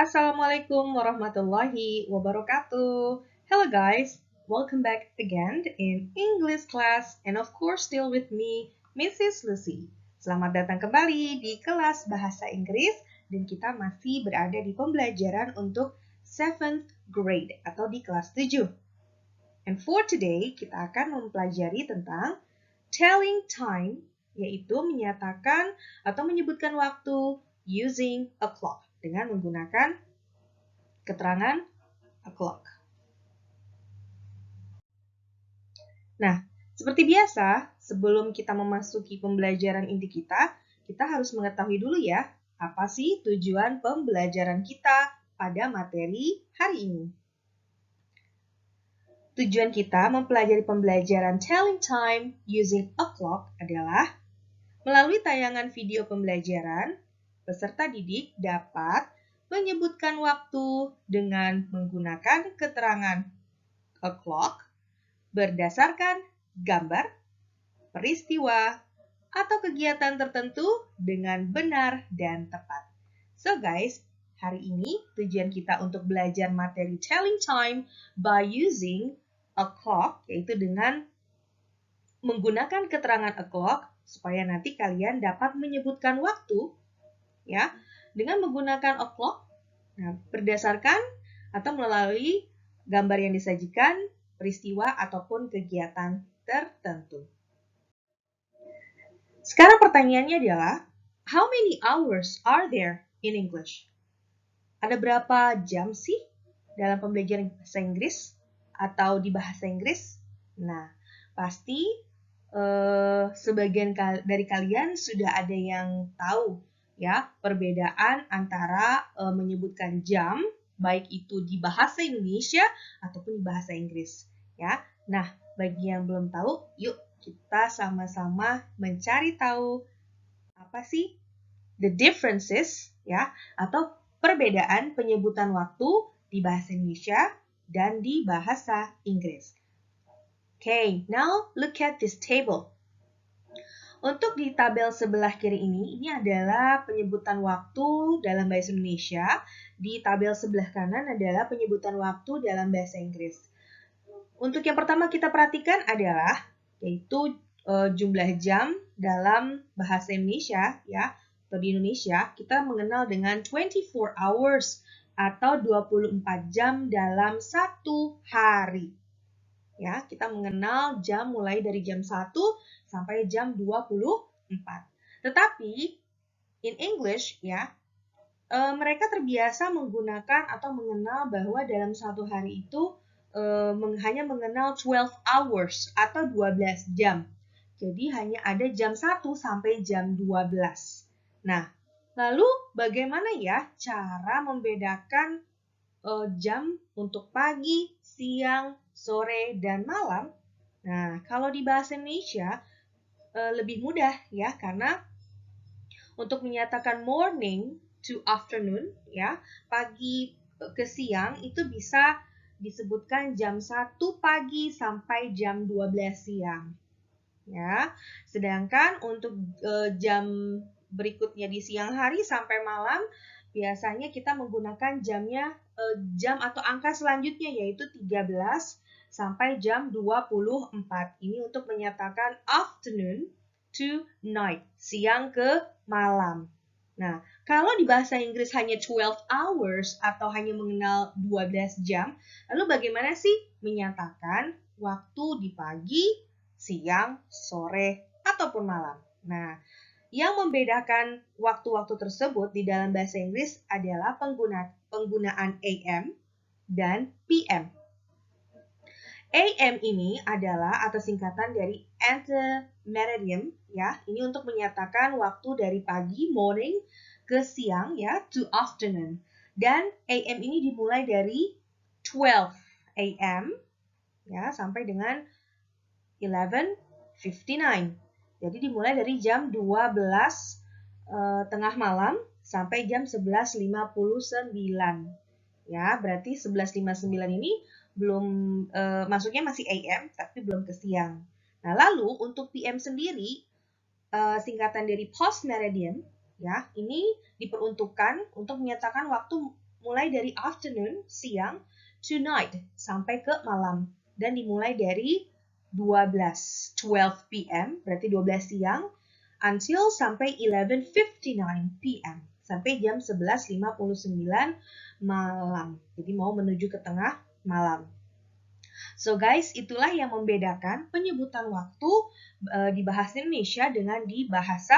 Assalamualaikum warahmatullahi wabarakatuh. Hello guys, welcome back again in English class and of course still with me, Mrs. Lucy. Selamat datang kembali di kelas bahasa Inggris dan kita masih berada di pembelajaran untuk 7th grade atau di kelas 7. And for today, kita akan mempelajari tentang telling time, yaitu menyatakan atau menyebutkan waktu using a clock, dengan menggunakan keterangan o'clock. Nah, seperti biasa, sebelum kita memasuki pembelajaran inti kita harus mengetahui dulu ya, apa sih tujuan pembelajaran kita pada materi hari ini. Tujuan kita mempelajari pembelajaran telling time using a clock adalah melalui tayangan video pembelajaran, peserta didik dapat menyebutkan waktu dengan menggunakan keterangan o'clock berdasarkan gambar, peristiwa, atau kegiatan tertentu dengan benar dan tepat. So guys, hari ini tujuan kita untuk belajar materi telling time by using a clock, yaitu dengan menggunakan keterangan o'clock, supaya nanti kalian dapat menyebutkan waktu ya dengan menggunakan o'clock, berdasarkan atau melalui gambar yang disajikan, peristiwa ataupun kegiatan tertentu. Sekarang pertanyaannya adalah, how many hours are there in English? Ada berapa jam sih dalam pembelajaran bahasa Inggris atau di bahasa Inggris? Nah, pasti sebagian dari kalian sudah ada yang tahu ya perbedaan antara menyebutkan jam baik itu di bahasa Indonesia ataupun di bahasa Inggris ya. Nah, bagi yang belum tahu, yuk kita sama-sama mencari tahu apa sih the differences ya atau perbedaan penyebutan waktu di bahasa Indonesia dan di bahasa Inggris. Okay, now look at this table. Untuk di tabel sebelah kiri ini adalah penyebutan waktu dalam bahasa Indonesia. Di tabel sebelah kanan adalah penyebutan waktu dalam bahasa Inggris. Untuk yang pertama kita perhatikan adalah yaitu jumlah jam dalam bahasa Indonesia ya. Atau di Indonesia kita mengenal dengan 24 hours atau 24 jam dalam satu hari. Ya, kita mengenal jam mulai dari jam 1 sampai jam 24. Tetapi in English ya, mereka terbiasa menggunakan atau mengenal bahwa dalam satu hari itu hanya mengenal 12 hours atau 12 jam. Jadi hanya ada jam 1 sampai jam 12. Nah, lalu bagaimana ya cara membedakan jam untuk pagi, siang, sore, dan malam? Nah, kalau di bahasa Indonesia lebih mudah ya, karena untuk menyatakan morning to afternoon ya, pagi ke siang itu bisa disebutkan jam 1 pagi sampai jam 12 siang. Ya. Sedangkan untuk jam berikutnya di siang hari sampai malam biasanya kita menggunakan jam atau angka selanjutnya yaitu 13 sampai jam 24. Ini untuk menyatakan afternoon to night, siang ke malam. Nah, kalau di bahasa Inggris hanya 12 hours atau hanya mengenal 12 jam, lalu bagaimana sih menyatakan waktu di pagi, siang, sore, ataupun malam? Nah, yang membedakan waktu-waktu tersebut di dalam bahasa Inggris adalah penggunaan AM dan PM. AM ini adalah atau singkatan dari ante-meridiem ya. Ini untuk menyatakan waktu dari pagi morning ke siang ya to afternoon. Dan AM ini dimulai dari 12 AM ya sampai dengan 11:59. Jadi dimulai dari jam 12 tengah malam sampai jam 11:59. Ya, berarti 11:59 ini belum masuknya masih AM tapi belum ke siang. Nah, lalu untuk PM sendiri singkatan dari post-meridiem ya, ini diperuntukkan untuk menyatakan waktu mulai dari afternoon, siang, to night, sampai ke malam. Dan dimulai dari 12 p.m., berarti 12 siang, until sampai 11:59 p.m., sampai jam 11:59 malam. Jadi mau menuju ke tengah malam. So guys, itulah yang membedakan penyebutan waktu di bahasa Indonesia dengan di bahasa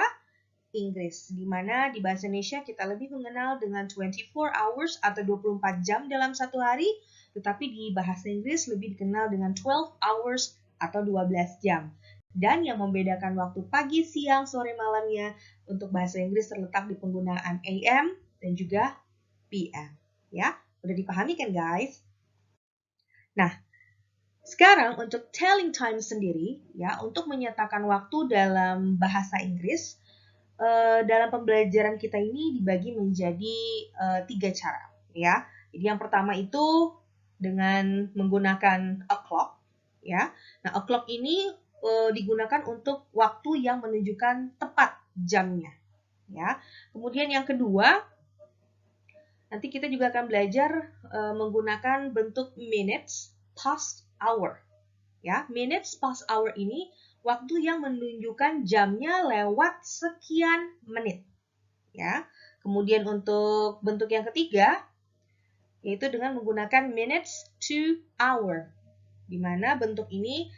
Inggris. Di mana di bahasa Indonesia kita lebih mengenal dengan 24 hours atau 24 jam dalam satu hari, tetapi di bahasa Inggris lebih dikenal dengan 12 hours atau 12 jam. Dan yang membedakan waktu pagi, siang, sore, malamnya untuk bahasa Inggris terletak di penggunaan AM dan juga PM. Ya, udah dipahami kan guys? Nah, sekarang untuk telling time sendiri, ya, untuk menyatakan waktu dalam bahasa Inggris, dalam pembelajaran kita ini dibagi menjadi 3 cara, ya. Jadi yang pertama itu dengan menggunakan o'clock, ya. Nah, o'clock ini digunakan untuk waktu yang menunjukkan tepat jamnya, ya. Kemudian yang kedua, nanti kita juga akan belajar menggunakan bentuk minutes past hour. Ya, minutes past hour ini waktu yang menunjukkan jamnya lewat sekian menit. Ya. Kemudian untuk bentuk yang ketiga yaitu dengan menggunakan minutes to hour. Di mana bentuk ini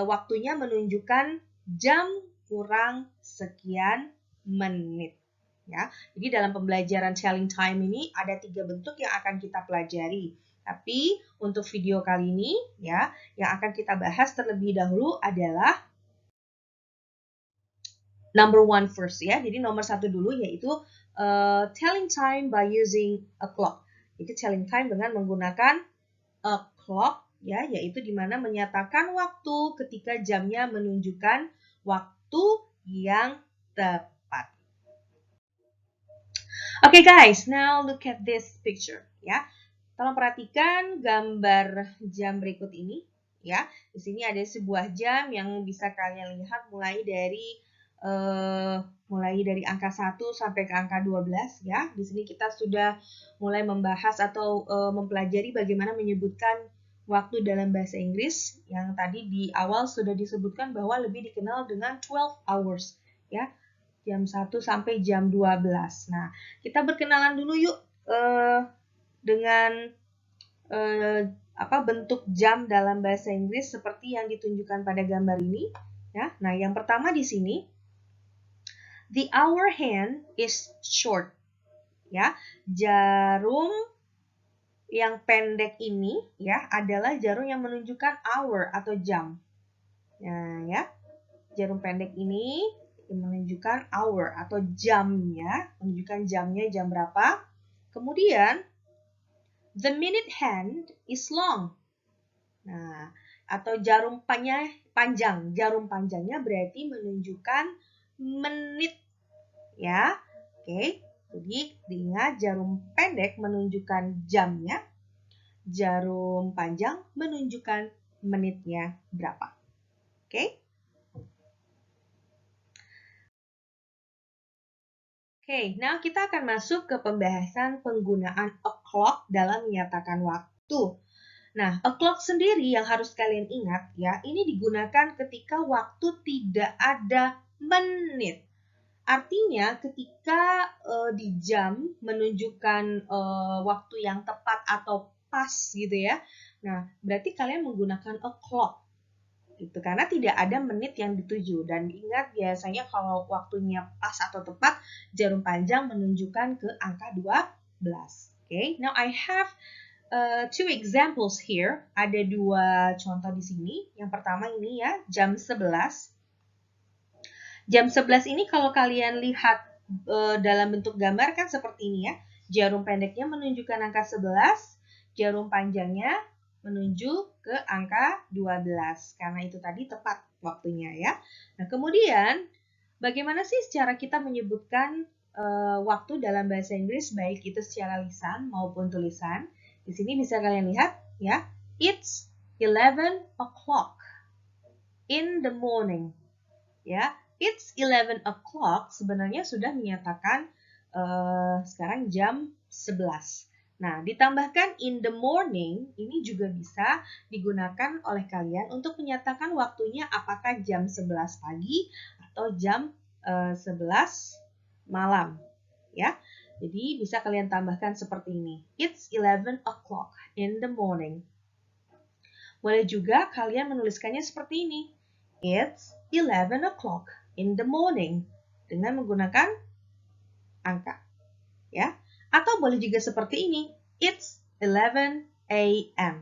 waktunya menunjukkan jam kurang sekian menit. Ya, jadi dalam pembelajaran telling time ini ada 3 bentuk yang akan kita pelajari. Tapi untuk video kali ini ya, yang akan kita bahas terlebih dahulu adalah number 1 first ya. Jadi nomor 1 dulu yaitu telling time by using a clock. Jadi telling time dengan menggunakan a clock ya, yaitu di mana menyatakan waktu ketika jamnya menunjukkan waktu yang tepat. Okay guys, now look at this picture ya. Tolong perhatikan gambar jam berikut ini ya. Di sini ada sebuah jam yang bisa kalian lihat mulai dari angka 1 sampai ke angka 12 ya. Di sini kita sudah mulai membahas atau mempelajari bagaimana menyebutkan waktu dalam bahasa Inggris yang tadi di awal sudah disebutkan bahwa lebih dikenal dengan 12 hours ya. Jam 1 sampai jam 12. Nah, kita berkenalan dulu yuk dengan bentuk jam dalam bahasa Inggris seperti yang ditunjukkan pada gambar ini. Ya. Nah, yang pertama di sini, the hour hand is short. Ya, jarum yang pendek ini ya adalah jarum yang menunjukkan hour atau jam. Nah, ya, jarum pendek ini menunjukkan hour atau jamnya, menunjukkan jamnya jam berapa. Kemudian the minute hand is long. Nah, atau jarum panjang. Jarum panjangnya berarti menunjukkan menit. Ya. Oke. Jadi, diingat jarum pendek menunjukkan jamnya. Jarum panjang menunjukkan menitnya berapa. Oke. Oke, nah kita akan masuk ke pembahasan penggunaan o'clock dalam menyatakan waktu. Nah, o'clock sendiri yang harus kalian ingat ya, ini digunakan ketika waktu tidak ada menit. Artinya ketika di jam menunjukkan waktu yang tepat atau pas gitu ya. Nah, berarti kalian menggunakan o'clock. Gitu, karena tidak ada menit yang dituju. Dan ingat biasanya kalau waktunya pas atau tepat, jarum panjang menunjukkan ke angka 12. Okay, now I have two examples here. Ada 2 contoh di sini. Yang pertama ini ya, jam 11. Jam 11 ini kalau kalian lihat dalam bentuk gambar kan seperti ini ya. Jarum pendeknya menunjukkan angka 11, jarum panjangnya menuju ke angka 12. Karena itu tadi tepat waktunya ya. Nah, kemudian bagaimana sih cara kita menyebutkan waktu dalam bahasa Inggris baik itu secara lisan maupun tulisan? Di sini bisa kalian lihat ya. It's 11 o'clock in the morning. Ya, it's 11 o'clock sebenarnya sudah menyatakan sekarang jam 11. Nah, ditambahkan in the morning, ini juga bisa digunakan oleh kalian untuk menyatakan waktunya apakah jam 11 pagi atau jam 11 malam. Ya, jadi bisa kalian tambahkan seperti ini. It's 11 o'clock in the morning. Boleh juga kalian menuliskannya seperti ini. It's 11 o'clock in the morning. Dengan menggunakan angka. Ya. Atau boleh juga seperti ini. It's 11 a.m.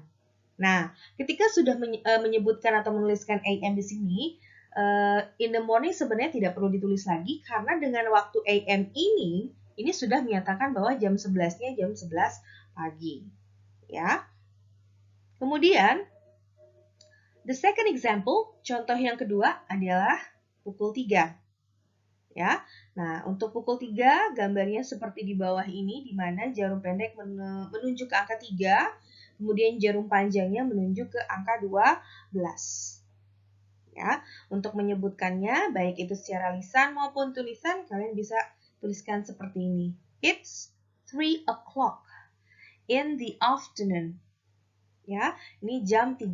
Nah, ketika sudah menyebutkan atau menuliskan a.m. di sini, in the morning sebenarnya tidak perlu ditulis lagi karena dengan waktu a.m. ini sudah menyatakan bahwa jam 11-nya jam 11 pagi. Ya. Kemudian, the second example, contoh yang kedua adalah pukul 3. Ya. Nah, untuk pukul 3 gambarnya seperti di bawah ini di mana jarum pendek menunjuk ke angka 3, kemudian jarum panjangnya menunjuk ke angka 12. Ya, untuk menyebutkannya baik itu secara lisan maupun tulisan kalian bisa tuliskan seperti ini. It's 3 o'clock in the afternoon. Ya, ini jam 3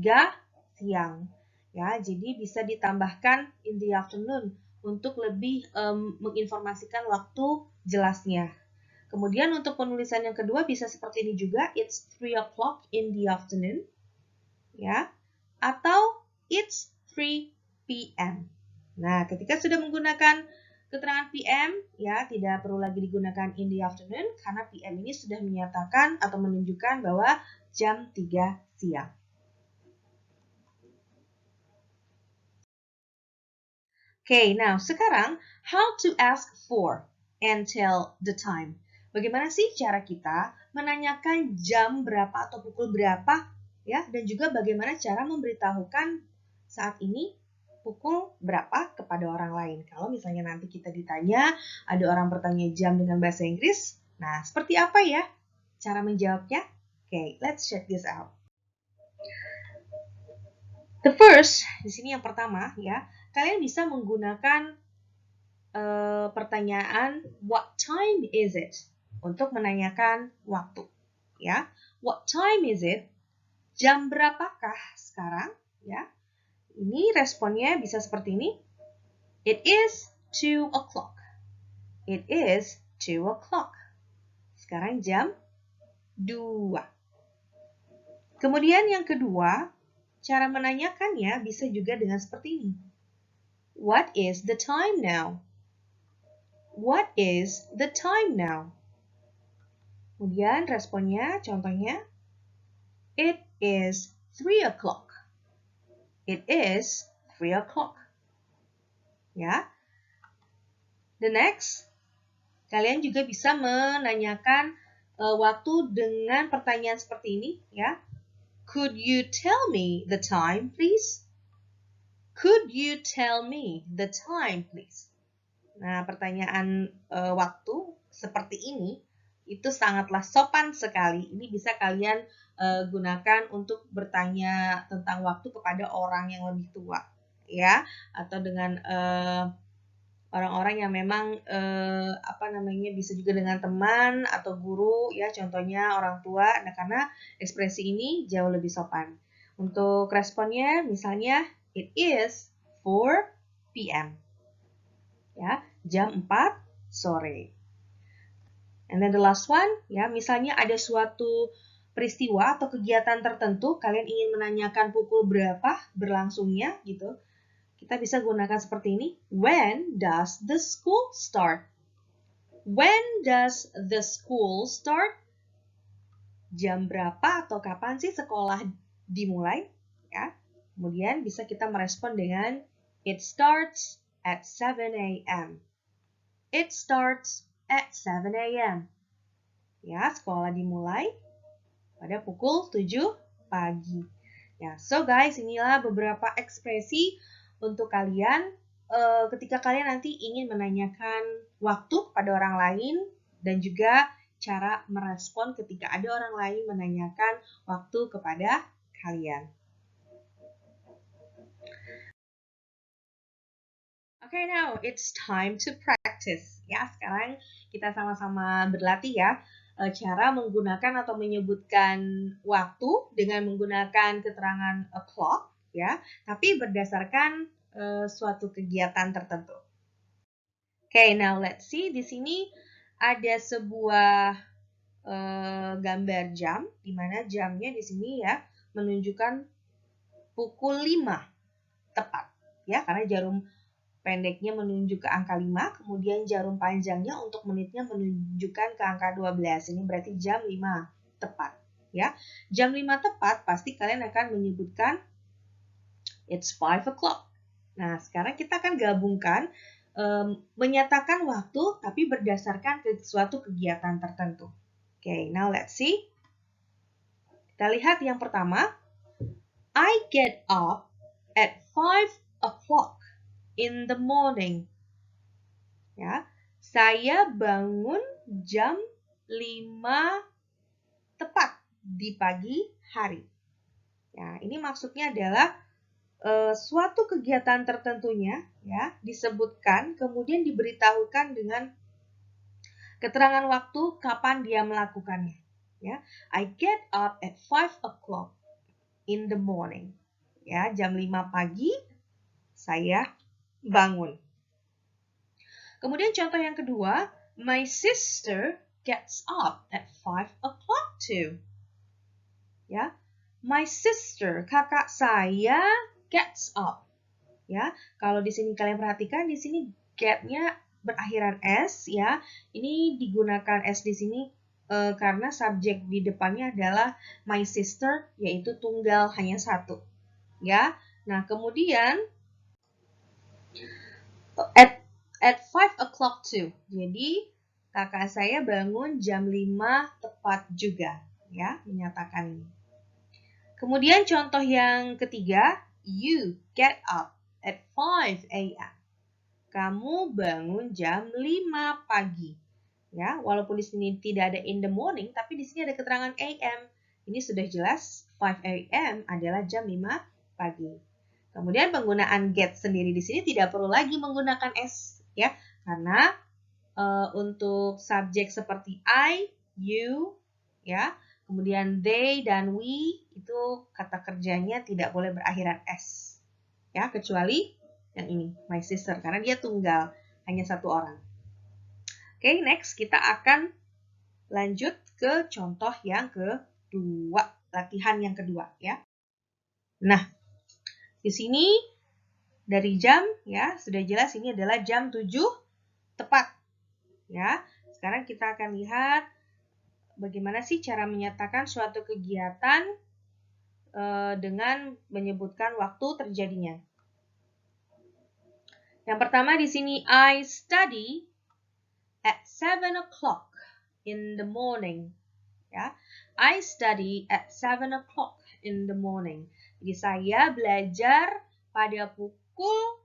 siang. Ya, jadi bisa ditambahkan in the afternoon untuk lebih menginformasikan waktu jelasnya. Kemudian untuk penulisan yang kedua bisa seperti ini juga, it's 3 o'clock in the afternoon. Ya, atau it's 3 p.m. Nah, ketika sudah menggunakan keterangan PM, ya tidak perlu lagi digunakan in the afternoon karena PM ini sudah menyatakan atau menunjukkan bahwa jam 3 siang. Okay, now sekarang how to ask for and tell the time. Bagaimana sih cara kita menanyakan jam berapa atau pukul berapa, ya, dan juga bagaimana cara memberitahukan saat ini pukul berapa kepada orang lain. Kalau misalnya nanti kita ditanya, ada orang bertanya jam dengan bahasa Inggris, nah seperti apa ya cara menjawabnya? Okay, let's check this out. The first, di sini yang pertama ya, kalian bisa menggunakan pertanyaan what time is it untuk menanyakan waktu. Ya, what time is it? Jam berapakah sekarang? Ya, ini responnya bisa seperti ini. It is 2 o'clock. It is 2 o'clock. Sekarang jam 2. Kemudian yang kedua, cara menanyakannya bisa juga dengan seperti ini. What is the time now? What is the time now? Kemudian responnya, contohnya, it is 3 o'clock. It is 3 o'clock. Ya. The next, kalian juga bisa menanyakan waktu dengan pertanyaan seperti ini, ya. Could you tell me the time, please? Could you tell me the time, please? Nah, pertanyaan waktu seperti ini itu sangatlah sopan sekali. Ini bisa kalian gunakan untuk bertanya tentang waktu kepada orang yang lebih tua, ya, atau dengan orang-orang yang memang bisa juga dengan teman atau guru, ya, contohnya orang tua. Nah, karena ekspresi ini jauh lebih sopan. Untuk responnya, misalnya it is 4 p.m. Ya, jam 4 sore. And then the last one, ya, misalnya ada suatu peristiwa atau kegiatan tertentu, kalian ingin menanyakan pukul berapa berlangsungnya, gitu. Kita bisa gunakan seperti ini. When does the school start? When does the school start? Jam berapa atau kapan sih sekolah dimulai? Ya. Kemudian bisa kita merespon dengan it starts at 7 a.m. It starts at 7 a.m. Ya, sekolah dimulai pada pukul 7 pagi. Ya, so guys, inilah beberapa ekspresi untuk kalian ketika kalian nanti ingin menanyakan waktu kepada orang lain dan juga cara merespon ketika ada orang lain menanyakan waktu kepada kalian. Okay, now it's time to practice. Ya, sekarang kita sama-sama berlatih ya. cara menggunakan atau menyebutkan waktu dengan menggunakan keterangan o'clock, ya, tapi berdasarkan suatu kegiatan tertentu. Okay, now let's see. Di sini ada sebuah gambar jam, di mana jamnya di sini ya menunjukkan pukul 5 tepat, ya, karena jarum pendeknya menunjuk ke angka 5, kemudian jarum panjangnya untuk menitnya menunjukkan ke angka 12. Ini berarti jam 5 tepat, ya. Jam 5 tepat pasti kalian akan menyebutkan it's 5 o'clock. Nah, sekarang kita akan gabungkan menyatakan waktu tapi berdasarkan suatu kegiatan tertentu. Okay, now let's see. Kita lihat yang pertama. I get up at 5 o'clock in the morning. Ya, saya bangun jam 5 tepat di pagi hari. Ya, ini maksudnya adalah suatu kegiatan tertentunya ya disebutkan kemudian diberitahukan dengan keterangan waktu kapan dia melakukannya. Ya, I get up at 5 o'clock in the morning. Ya, jam 5 pagi saya bangun. Kemudian contoh yang kedua, my sister gets up at 5 o'clock too. Ya, my sister, kakak saya gets up. Ya, kalau di sini kalian perhatikan di sini get-nya berakhiran s ya. Ini digunakan s di sini karena subjek di depannya adalah my sister yaitu tunggal hanya satu. Ya. Nah, kemudian at 5 o'clock too. Jadi kakak saya bangun jam 5 tepat juga ya, menyatakan ini. Kemudian contoh yang ketiga, you get up at 5 a.m. Kamu bangun jam 5 pagi. Ya, walaupun di sini tidak ada in the morning, tapi di sini ada keterangan a.m. Ini sudah jelas 5 a.m. adalah jam 5 pagi. Kemudian penggunaan get sendiri di sini tidak perlu lagi menggunakan s, ya, karena untuk subjek seperti I, you, ya, kemudian they dan we itu kata kerjanya tidak boleh berakhiran s, ya, kecuali yang ini, my sister, karena dia tunggal, hanya satu orang. Oke, next kita akan lanjut ke contoh yang kedua, latihan yang kedua, ya. Nah, di sini dari jam, ya, sudah jelas ini adalah jam 7 tepat, ya. Sekarang kita akan lihat bagaimana sih cara menyatakan suatu kegiatan dengan menyebutkan waktu terjadinya. Yang pertama di sini, I study at 7 o'clock in the morning. Ya, I study at 7 o'clock in the morning. Jadi saya belajar pada pukul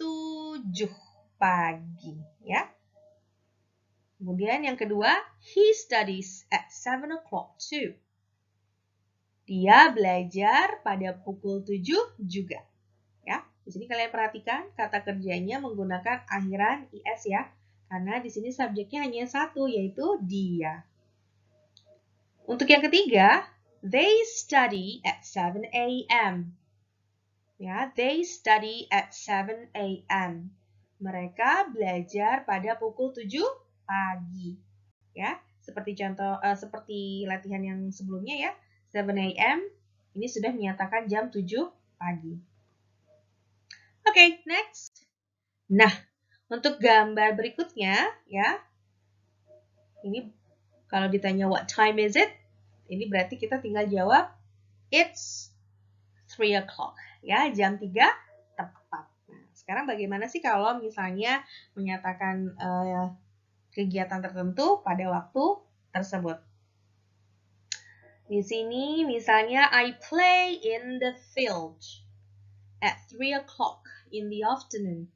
7 pagi. Ya. Kemudian yang kedua, he studies at 7 o'clock too. Dia belajar pada pukul 7 juga. Ya. Di sini kalian perhatikan kata kerjanya menggunakan akhiran is ya. Karena di sini subjeknya hanya satu, yaitu dia. Untuk yang ketiga, they study at 7 a.m. Ya, they study at 7 a.m. Mereka belajar pada pukul 7 pagi. Ya, seperti contoh seperti latihan yang sebelumnya ya. 7 a.m. ini sudah menyatakan jam 7 pagi. Oke, next. Nah, untuk gambar berikutnya ya. Ini kalau ditanya what time is it? Ini berarti kita tinggal jawab it's 3 o'clock. Ya, jam 3 tepat. Nah, sekarang bagaimana sih kalau misalnya menyatakan kegiatan tertentu pada waktu tersebut? Di sini misalnya I play in the field at 3 o'clock in the afternoon.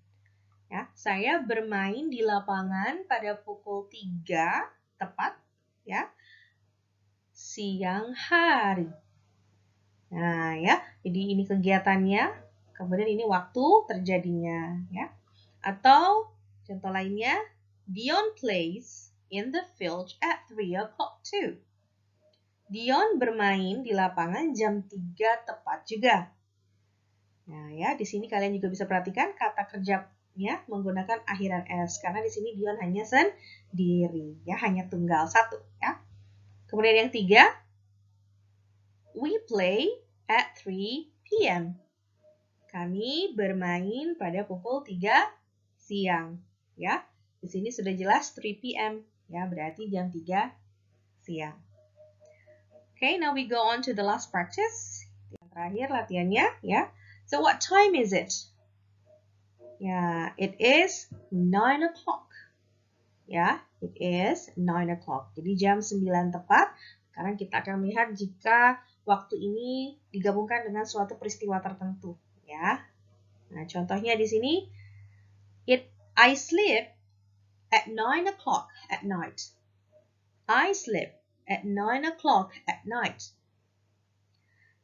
Ya, saya bermain di lapangan pada pukul 3 tepat ya siang hari. Nah, ya. Jadi ini kegiatannya, kemudian ini waktu terjadinya ya. Atau contoh lainnya, Dion plays in the field at 3 o'clock too. Dion bermain di lapangan jam 3 tepat juga. Nah ya, di sini kalian juga bisa perhatikan kata kerjanya menggunakan akhiran S. Karena di sini Dion hanya sendiri, ya, hanya tunggal satu. Ya. Kemudian yang 3, we play at 3 p.m. Kami bermain pada pukul 3 siang. Ya, di sini sudah jelas 3 p.m. Ya, berarti jam 3 siang. Okay, now we go on to the last practice. Yang terakhir latihannya, ya. So what time is it? Ya, it is 9 o'clock. Ya, it is 9 o'clock. Jadi jam 9 tepat. Sekarang kita akan melihat jika waktu ini digabungkan dengan suatu peristiwa tertentu, ya. Nah, contohnya di sini, I sleep at 9 o'clock at night. I sleep at 9 o'clock at night.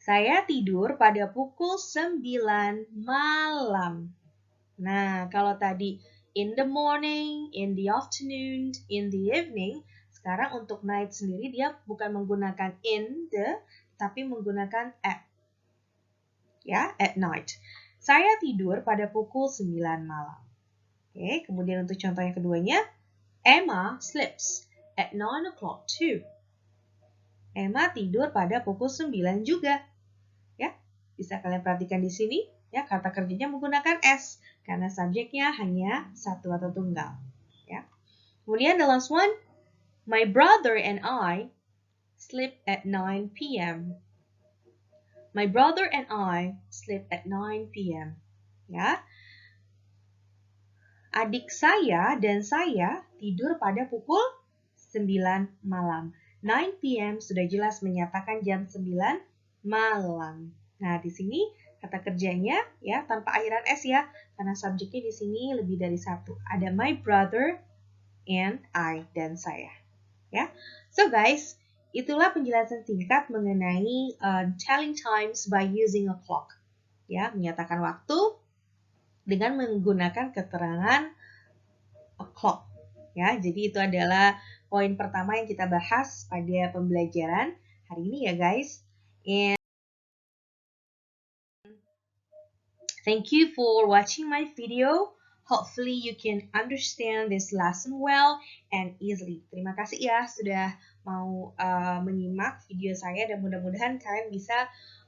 Saya tidur pada pukul 9 malam. Nah, kalau tadi in the morning, in the afternoon, in the evening, sekarang untuk night sendiri dia bukan menggunakan in the, tapi menggunakan at. Ya, at night. Saya tidur pada pukul 9 malam. Oke, kemudian untuk contoh yang keduanya, Emma sleeps at 9 o'clock too. Emma tidur pada pukul 9 juga. Ya, bisa kalian perhatikan di sini, ya, kata kerjanya menggunakan S karena subjeknya hanya satu atau tunggal. Ya. Kemudian the last one, my brother and I sleep at 9 p.m. My brother and I sleep at 9 p.m. Ya. Adik saya dan saya tidur pada pukul 9 malam. 9 p.m. sudah jelas menyatakan jam 9 malam. Nah, di sini kata kerjanya ya tanpa akhiran S ya, karena subjeknya di sini lebih dari satu. Ada my brother and I, dan saya. Ya. So guys, itulah penjelasan singkat mengenai telling times by using a clock. Ya, menyatakan waktu dengan menggunakan keterangan a clock. Ya, jadi itu adalah poin pertama yang kita bahas pada pembelajaran hari ini ya guys. And thank you for watching my video. Hopefully you can understand this lesson well and easily. Terima kasih ya sudah mau menyimak video saya dan mudah-mudahan kalian bisa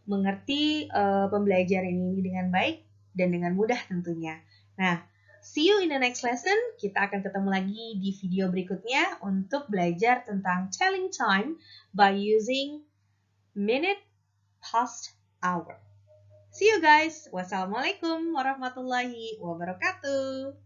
mengerti pembelajaran ini dengan baik dan dengan mudah tentunya. Nah, see you in the next lesson. Kita akan ketemu lagi di video berikutnya untuk belajar tentang telling time by using minute, past, hour. See you guys. Wassalamualaikum warahmatullahi wabarakatuh.